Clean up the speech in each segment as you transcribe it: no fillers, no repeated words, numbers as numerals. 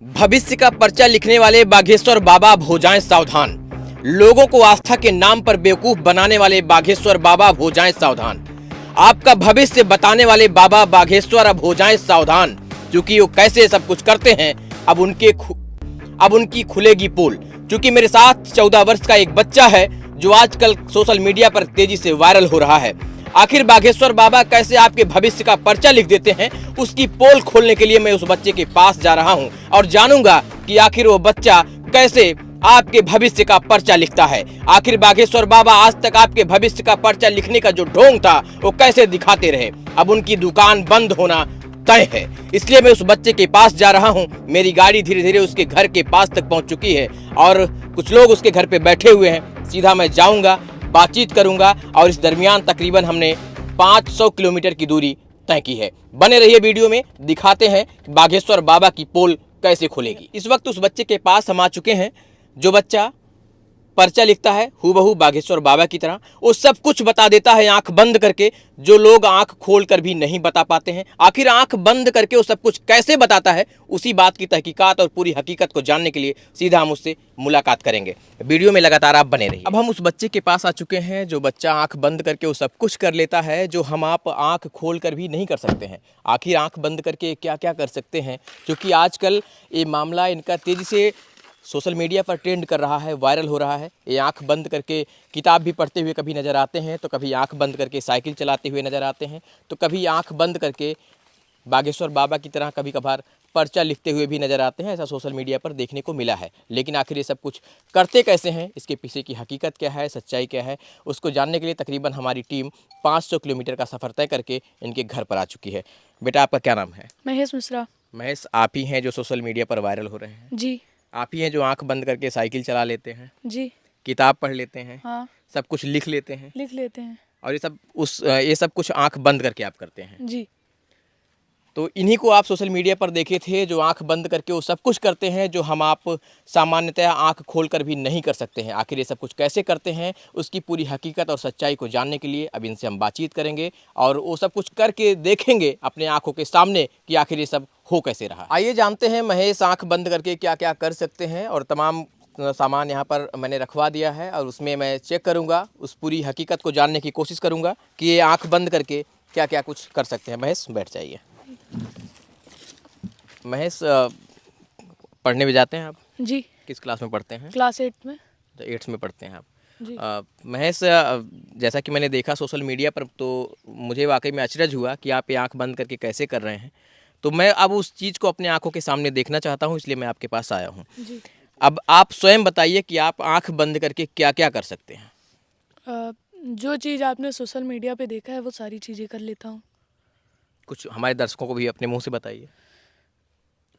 भविष्य का पर्चा लिखने वाले बागेश्वर बाबा अब हो जाएं सावधान। लोगों को आस्था के नाम पर बेवकूफ बनाने वाले बागेश्वर बाबा अब हो जाएं सावधान। आपका भविष्य बताने वाले बाबा बागेश्वर अब हो जाएं सावधान, क्योंकि वो कैसे सब कुछ करते हैं अब उनकी खुलेगी पोल। क्योंकि मेरे साथ 14 वर्ष का एक बच्चा है जो आजकल सोशल मीडिया पर तेजी से वायरल हो रहा है। आखिर बागेश्वर बाबा कैसे आपके भविष्य का पर्चा लिख देते हैं, उसकी पोल खोलने के लिए मैं उस बच्चे के पास जा रहा हूं और जानूंगा कि आखिर वो बच्चा कैसे आपके भविष्य का पर्चा लिखता है। आखिर बागेश्वर बाबा आज तक आपके भविष्य का पर्चा लिखने का जो ढोंग था वो कैसे दिखाते रहे। अब उनकी दुकान बंद होना तय है, इसलिए मैं उस बच्चे के पास जा रहा हूं। मेरी गाड़ी धीरे धीरे उसके घर के पास तक पहुंच चुकी है और कुछ लोग उसके घर पे बैठे हुए हैं। सीधा मैं जाऊंगा, बातचीत करूंगा और इस दरमियान तकरीबन हमने 500 किलोमीटर की दूरी तय की है। बने रहिए वीडियो में, दिखाते हैं बागेश्वर बाबा की पोल कैसे खुलेगी। इस वक्त उस बच्चे के पास हम आ चुके हैं जो बच्चा पर्चा लिखता है हूबहू बागेश्वर बाबा की तरह। वो सब कुछ बता देता है आंख बंद करके, जो लोग आंख खोल कर भी नहीं बता पाते हैं। आखिर आंख बंद करके वो सब कुछ कैसे बताता है, उसी बात की तहकीकात और पूरी हकीकत को जानने के लिए सीधा हम उससे मुलाकात करेंगे। वीडियो में लगातार आप बने रहिए। अब हम उस बच्चे के पास आ चुके हैं जो बच्चा आंख बंद करके वो सब कुछ कर लेता है जो हम आप आंख खोल कर भी नहीं कर सकते हैं। आखिर आंख बंद करके क्या क्या कर सकते हैं, क्योंकि आजकल ये मामला इनका तेजी से सोशल मीडिया पर ट्रेंड कर रहा है, वायरल हो रहा है। ये आंख बंद करके किताब भी पढ़ते हुए कभी नज़र आते हैं, तो कभी आंख बंद करके साइकिल चलाते हुए नज़र आते हैं, तो कभी आंख बंद करके बागेश्वर बाबा की तरह कभी कभार पर्चा लिखते हुए भी नज़र आते हैं। ऐसा सोशल मीडिया पर देखने को मिला है। लेकिन आखिर ये सब कुछ करते कैसे हैं, इसके पीछे की हकीकत क्या है, सच्चाई क्या है, उसको जानने के लिए तकरीबन हमारी टीम 500 किलोमीटर का सफ़र तय करके इनके घर पर आ चुकी है। बेटा, आपका क्या नाम है? महेश मिश्रा। महेश, आप ही हैं जो सोशल मीडिया पर वायरल हो रहे हैं? जी। आप ही हैं जो आंख बंद करके साइकिल चला लेते हैं, जी। किताब पढ़ लेते हैं, हाँ, सब कुछ लिख लेते हैं, लिख लेते हैं। और ये सब कुछ आंख बंद करके आप करते हैं। जी। तो इन्हीं को आप सोशल मीडिया पर देखे थे जो आंख बंद करके वो सब कुछ करते हैं जो हम आप सामान्यतः आंख खोल कर भी नहीं कर सकते हैं। आखिर ये सब कुछ कैसे करते हैं, उसकी पूरी हकीकत और सच्चाई को जानने के लिए अब इनसे हम बातचीत करेंगे और वो सब कुछ करके देखेंगे अपने आंखों के सामने कि आखिर ये सब हो कैसे रहा। आइए जानते हैं महेश आंख बंद करके क्या क्या कर सकते हैं। और तमाम सामान यहाँ पर मैंने रखवा दिया है और उसमें मैं चेक करूँगा, उस पूरी हकीकत को जानने की कोशिश करूँगा कि ये आंख बंद करके क्या क्या कुछ कर सकते हैं। महेश, बैठ जाइए। महेश, पढ़ने भी जाते हैं आप? जी। किस क्लास में पढ़ते हैं? क्लास 8 में। तो 8th में पढ़ते हैं आप। जी। महेश, जैसा कि मैंने देखा सोशल मीडिया पर, तो मुझे वाकई में अचरज हुआ कि आप ये आंख बंद करके कैसे कर रहे हैं। तो मैं अब उस चीज़ को अपने आंखों के सामने देखना चाहता हूँ, इसलिए मैं आपके पास आया हूँ। जी। अब आप स्वयं बताइए कि आप आंख बंद करके क्या क्या कर सकते हैं। जो चीज़ आपने सोशल मीडिया पे देखा है वो सारी चीज़ें कर लेता हूँ। कुछ हमारे दर्शकों को भी अपने मुंह से बताइए।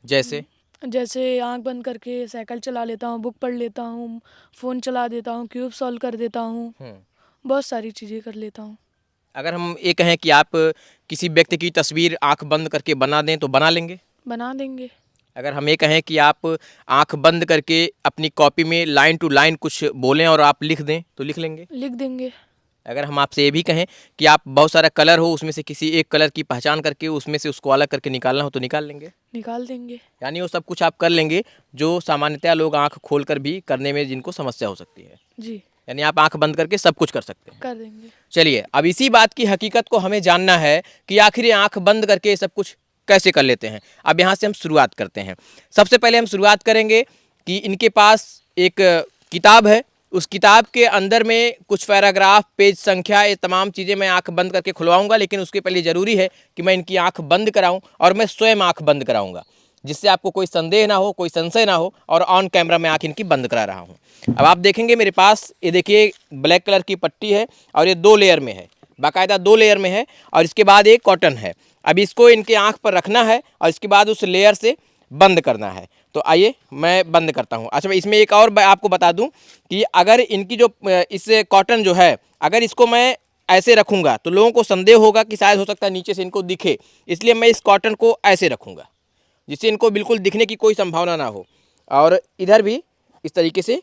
जैसे? जैसे आंख बंद करके साइकिल चला लेता हूँ, बुक पढ़ लेता हूँ, फ़ोन चला देता हूँ, क्यूब सॉल्व कर देता हूँ, बहुत सारी चीज़ें कर लेता हूँ। अगर हम ये कहें कि आप किसी व्यक्ति की तस्वीर आंख बंद करके बना दें तो बना लेंगे? बना देंगे। अगर हम ये कहें कि आप आंख बंद करके अपनी कॉपी में लाइन टू लाइन कुछ बोलें और आप लिख दें तो लिख लेंगे? लिख देंगे। अगर हम आपसे ये भी कहें कि आप बहुत सारा कलर हो, उसमें से किसी एक कलर की पहचान करके उसमें से उसको अलग करके निकालना हो तो निकाल लेंगे? निकाल देंगे। यानी वो सब कुछ आप कर लेंगे जो सामान्यतः लोग आंख खोल कर भी करने में जिनको समस्या हो सकती है। जी। यानी आप आंख बंद करके सब कुछ कर सकते हैं। कर देंगे। चलिए, अब इसी बात की हकीकत को हमें जानना है कि आखिर ये आंख बंद करके सब कुछ कैसे कर लेते हैं। अब यहाँ से हम शुरुआत करते हैं। सबसे पहले हम शुरुआत करेंगे कि इनके पास एक किताब है, उस किताब के अंदर में कुछ पैराग्राफ, पेज संख्या, ये तमाम चीज़ें मैं आंख बंद करके खुलवाऊंगा। लेकिन उसके पहले ज़रूरी है कि मैं इनकी आंख बंद कराऊं और मैं स्वयं आंख बंद कराऊंगा, जिससे आपको कोई संदेह ना हो, कोई संशय ना हो। और ऑन कैमरा मैं आंख इनकी बंद करा रहा हूँ। अब आप देखेंगे मेरे पास ये देखिए ब्लैक कलर की पट्टी है और ये 2 लेयर में है, बाकायदा 2 लेयर में है। और इसके बाद एक कॉटन है। अब इसको इनके आंख पर रखना है और इसके बाद उस लेयर से बंद करना है। तो आइए मैं बंद करता हूँ। अच्छा, इसमें एक और आपको बता दूं कि अगर इनकी जो इस कॉटन जो है, अगर इसको मैं ऐसे रखूँगा तो लोगों को संदेह होगा कि शायद हो सकता है नीचे से इनको दिखे, इसलिए मैं इस कॉटन को ऐसे रखूँगा जिससे इनको बिल्कुल दिखने की कोई संभावना ना हो। और इधर भी इस तरीके से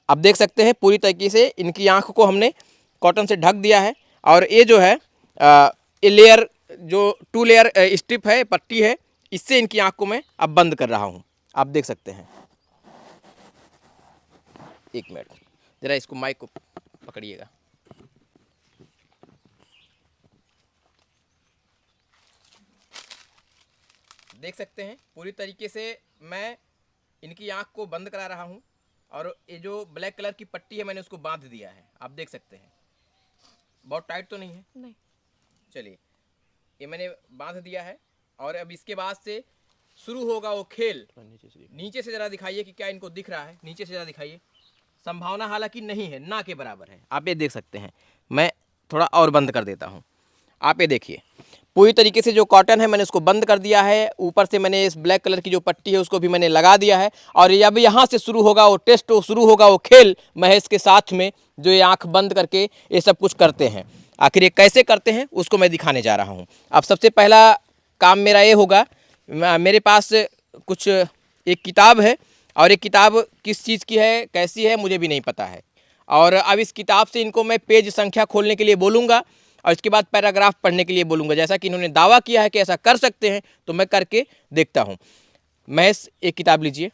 आप देख सकते हैं, पूरी तरीके से इनकी आँख को हमने कॉटन से ढक दिया है। और ये जो है ये लेयर जो 2 लेयर स्ट्रिप है, पट्टी है, इससे इनकी आँख को मैं अब बंद कर रहा हूँ। आप देख सकते हैं। एक मिनट, जरा इसको माइक को पकड़िएगा। देख सकते हैं पूरी तरीके से मैं इनकी आंख को बंद करा रहा हूं और ये जो ब्लैक कलर की पट्टी है मैंने उसको बांध दिया है। आप देख सकते हैं, बहुत टाइट तो नहीं है? नहीं। चलिए, ये मैंने बांध दिया है और अब इसके बाद से शुरू होगा वो खेल। नीचे से जरा दिखाइए कि क्या इनको दिख रहा है, नीचे से जरा दिखाइए। संभावना हालांकि नहीं है, ना के बराबर है। आप ये देख सकते हैं। मैं थोड़ा और बंद कर देता हूँ। आप ये देखिए, पूरी तरीके से जो कॉटन है मैंने उसको बंद कर दिया है। ऊपर से मैंने इस ब्लैक कलर की जो पट्टी है उसको भी मैंने लगा दिया है और अब यहाँ से शुरू होगा वो टेस्ट, शुरू होगा वो खेल महेश के साथ में, जो ये आँख बंद करके ये सब कुछ करते हैं। आखिर ये कैसे करते हैं उसको मैं दिखाने जा रहा हूँ। अब सबसे पहला काम मेरा ये होगा, मेरे पास कुछ एक किताब है और ये किताब किस चीज़ की है, कैसी है, मुझे भी नहीं पता है। और अब इस किताब से इनको मैं पेज संख्या खोलने के लिए बोलूँगा और इसके बाद पैराग्राफ पढ़ने के लिए बोलूँगा। जैसा कि इन्होंने दावा किया है कि ऐसा कर सकते हैं, तो मैं करके देखता हूँ। महेश, एक किताब लीजिए।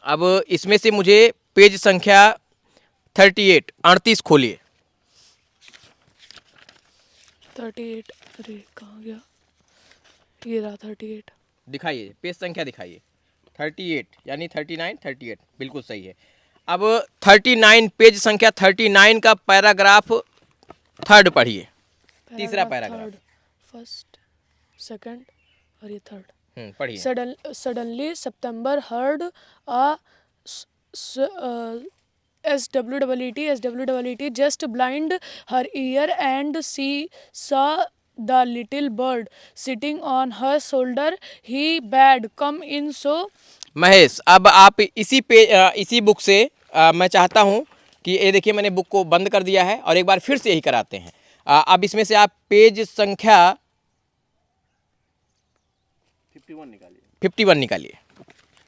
अब इसमें से मुझे पेज संख्या 38 खोलिए। 38, अरे कहाँ गया, ये रहा 38। दिखाइए, पेज संख्या दिखाइए। 38 यानी 39, 38 बिल्कुल सही है। अब 39, पेज संख्या 39 का पैराग्राफ 3 पढ़िए। तीसरा पैराग्राफ। फर्स्ट, सेकंड और ये थर्ड। पढ़िए। Suddenly September heard a SWWT just blind her ear and she saw the little bird sitting on her shoulder. He bade come in. So Mahesh, अब आप इसी बुक से मैं चाहता हूँ कि ये देखिए, मैंने बुक को बंद कर दिया है और एक बार फिर से यही कराते हैं। अब इसमें से आप पेज संख्या 51 निकालिए।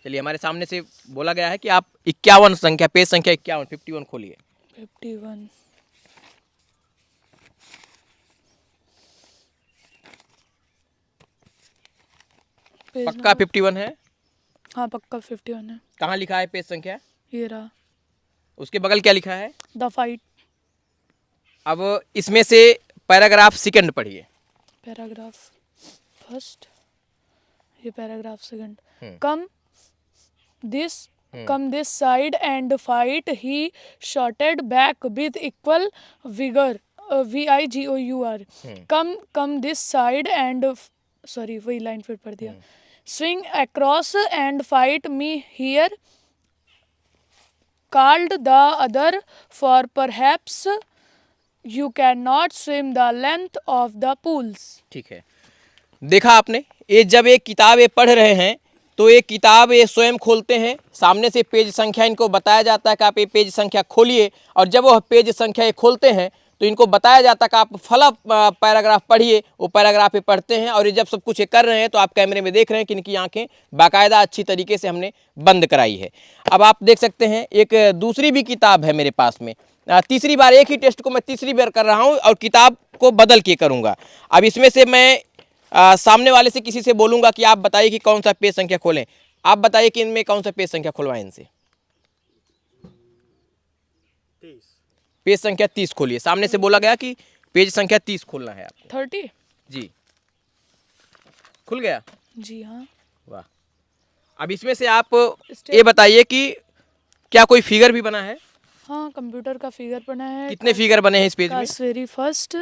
चलिए, हमारे सामने से बोला गया है कि आप 51 संख्या, पेज संख्या 51 खोलिए। 51 पक्का 51 है? हाँ, पक्का 51 है। कहाँ लिखा है पेज संख्या? ये रहा। उसके बगल क्या लिखा है? The fight. अब इसमें से पैराग्राफ सेकंड पढ़िए। पैराग्राफ फर्स्ट, ये paragraph second. Come this side and fight, he shouted back with equal vigor. Vigor. Come this side and sorry, वही लाइन फिर पढ़ दिया। Swing across and fight me here, called the other, for perhaps you cannot swim the length of the pools. ठीक है, देखा आपने, ये जब एक किताब ये पढ़ रहे हैं तो ये किताब ये स्वयं खोलते हैं। सामने से पेज संख्या इनको बताया जाता है कि आप ये पेज संख्या खोलिए, और जब वह पेज संख्या ये खोलते हैं तो इनको बताया जाता है कि आप फला पैराग्राफ पढ़िए। वो पैराग्राफ ये पढ़ते हैं और ये जब सब कुछ ये कर रहे हैं तो आप कैमरे में देख रहे हैं कि इनकी आंखें बाकायदा अच्छी तरीके से हमने बंद कराई है। अब आप देख सकते हैं एक दूसरी भी किताब है मेरे पास में। तीसरी बार, एक ही टेस्ट को मैं तीसरी बार कर रहा हूँ और किताब को बदल के करूँगा। अब इसमें से मैं सामने वाले से किसी से बोलूँगा कि आप बताइए कि कौन सा पेज संख्या खोलें। आप बताइए कि इनमें कौन सा पेज संख्या खुलवाएं इनसे। पेज संख्या 30 खोलिए। सामने से बोला गया कि पेज संख्या 30 खोलना है आपको। 30 जी, खुल गया? जी हाँ। वाह। अब इसमें से आप ये बताइए कि क्या कोई फिगर भी बना है? हाँ, कंप्यूटर का फिगर बना है। कितने फिगर बने हैं इस पेज में? वेरी फर्स्ट,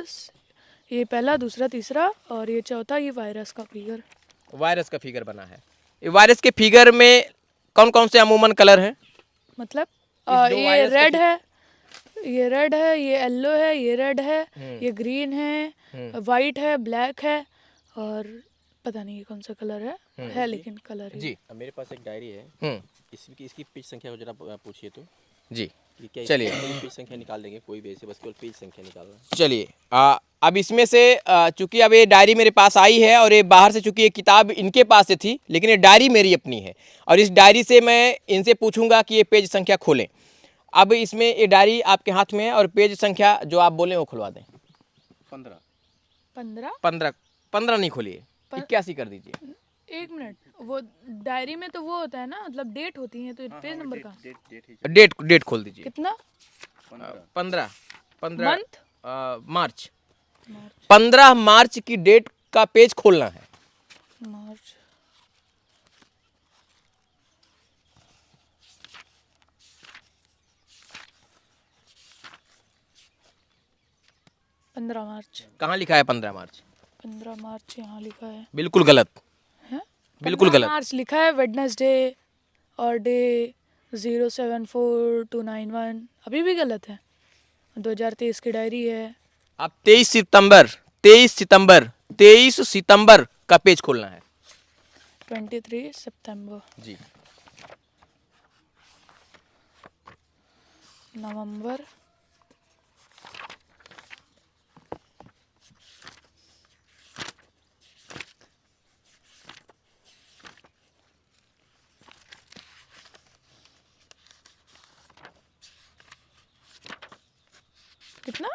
ये पहला, दूसरा, तीसरा और ये चौथा, ये वायरस का फिगर। वायरस का फिगर बना है। वायरस के फिगर में कौन कौन से अमूमन कलर हैं? मतलब ये रेड है, ये रेड है, ये येलो है, ये रेड है, ये ग्रीन है, वाइट है, ब्लैक है और पता नहीं ये कौन सा कलर है लेकिन कलर है। जी, मेरे पास एक डायरी है, इसकी पेज संख्या को जरा पूछिए तो। जी, चलिए पेज संख्या निकाल देंगे, कोई भी ऐसे, बस केवल पेज संख्या निकालना। चलिए, अब इसमें से चूंकि अब ये डायरी मेरे पास आई है और ये बाहर से, चूंकि ये किताब इनके पास से थी लेकिन ये डायरी मेरी अपनी है और इस डायरी से मैं इनसे पूछूंगा कि ये पेज संख्या खोलें। अब इसमें ये डायरी आपके हाथ में है और पेज संख्या जो आप बोले वो खुलवा दें। 15 15 15 नहीं खोलिए, 81 कर दीजिए। एक मिनट, वो डायरी में तो वो होता है ना, मतलब डेट होती है, तो पेज नंबर का डेट खोल दीजिए। कितना? 15 मंथ? मार्च। 15 मार्च की डेट का पेज खोलना है। मार्च। पंद्रह मार्च। कहाँ लिखा है 15 मार्च? 15 मार्च यहाँ लिखा है। बिल्कुल गलत, हैं? बिल्कुल 15 गलत। मार्च लिखा है, वेडनेसडे और डे 074291। अभी भी गलत है। 2023 की डायरी है। अब 23 सितंबर का पेज खोलना है 23 सितंबर। जी। नवंबर, कितना?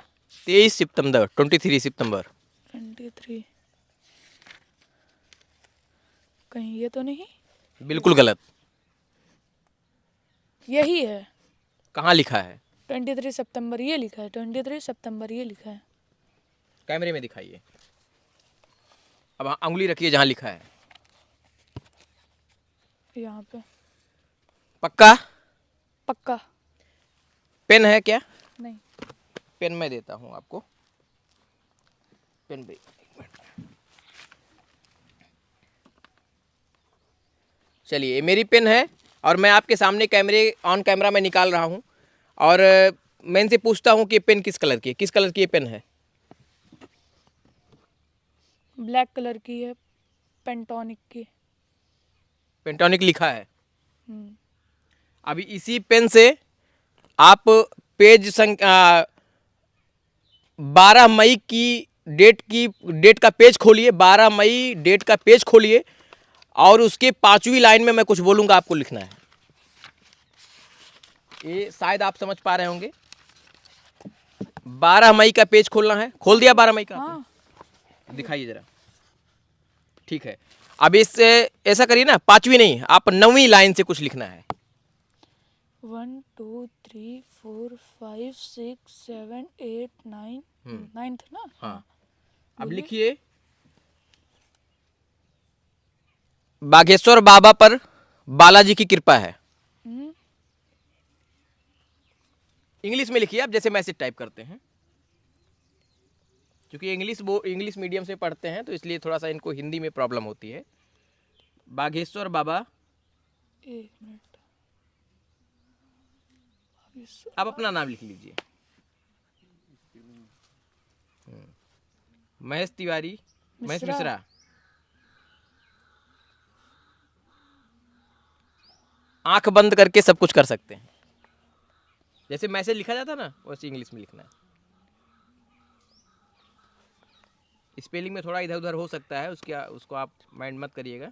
23 सितंबर, 23 सितंबर। 23। कहीं ये तो नहीं? बिल्कुल गलत। यही है। कहाँ लिखा है? 23 सितंबर ये लिखा है, 23 सितंबर ये लिखा है। कैमरे में दिखाइए। अब उंगली रखिए जहाँ लिखा है। यहाँ पे। पक्का? पक्का। पेन है क्या? नहीं। पेन मैं देता हूँ आपको। पेन भी। चलिए, ये मेरी पेन है और मैं आपके सामने ऑन कैमरा में निकाल रहा हूँ और मैं इनसे पूछता हूँ कि ये पेन किस कलर की है। किस कलर की ये पेन है? ब्लैक कलर की है, पेंटोनिक की। पेंटोनिक लिखा है। हम्म। अभी इसी पेन से आप पेज संख्या 12 मई की डेट का पेज खोलिए। 12 मई डेट का पेज खोलिए और उसके 5वीं लाइन में मैं कुछ बोलूंगा, आपको लिखना है। ये शायद आप समझ पा रहे होंगे। 12 मई का पेज खोलना है। खोल दिया 12 मई का आपने? हाँ। दिखाइए जरा। ठीक है, अब इससे ऐसा करिए ना, 5वीं नहीं, आप 9वीं लाइन से कुछ लिखना है। 1 2 3 4 5 6 7 8 9 9th ना? हाँ, अब बोलिए। लिखिए, बागेश्वर बाबा पर बालाजी की कृपा है। हम्म। इंग्लिश में लिखिए आप, जैसे मैसेज टाइप करते हैं, क्योंकि इंग्लिश मीडियम से पढ़ते हैं तो इसलिए थोड़ा सा इनको हिंदी में प्रॉब्लम होती है। बागेश्वर बाबा। एक मिनट। आप अपना नाम लिख लीजिए। महेश तिवारी, महेश मिश्रा। मिश्रा। आंख बंद करके सब कुछ कर सकते हैं। जैसे मैसेज लिखा जाता ना, वैसे इंग्लिश में लिखना है। स्पेलिंग में थोड़ा इधर उधर हो सकता है, उसको आप माइंड मत करिएगा।